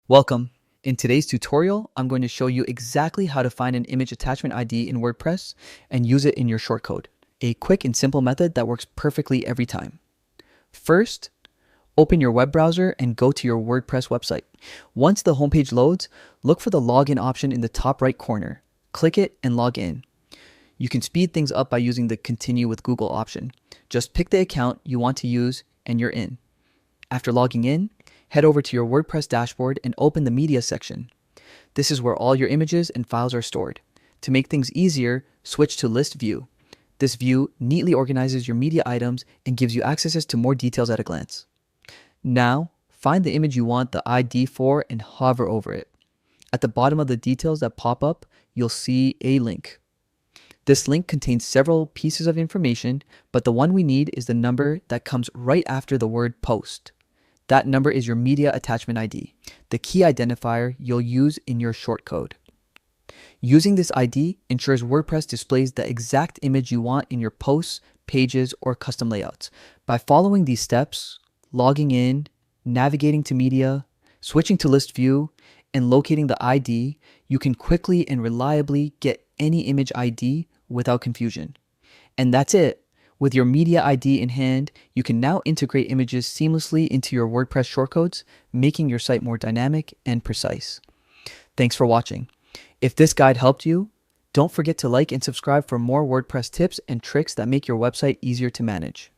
Welcome. In today's tutorial, I'm going to show you exactly how to find an image attachment ID in WordPress and use it in your shortcode. A quick and simple method that works perfectly every time. First, open your web browser and go to your WordPress website. Once the homepage loads, look for the login option in the top right corner. Click it and log in. You can speed things up by using the Continue with Google option. Just pick the account you want to use and you're in. After logging in, head over to your WordPress dashboard and open the Media section. This is where all your images and files are stored. To make things easier, switch to List View. This view neatly organizes your media items and gives you access to more details at a glance. Now, find the image you want the ID for and hover over it. At the bottom of the details that pop up, you'll see a link. This link contains several pieces of information, but the one we need is the number that comes right after the word post. That number is your media attachment ID, the key identifier you'll use in your shortcode. Using this ID ensures WordPress displays the exact image you want in your posts, pages, or custom layouts. By following these steps, logging in, navigating to media, switching to list view, and locating the ID, you can quickly and reliably get any image ID without confusion. And that's it. With your media ID in hand, you can now integrate images seamlessly into your WordPress shortcodes, making your site more dynamic and precise. Thanks for watching. If this guide helped you, don't forget to like and subscribe for more WordPress tips and tricks that make your website easier to manage.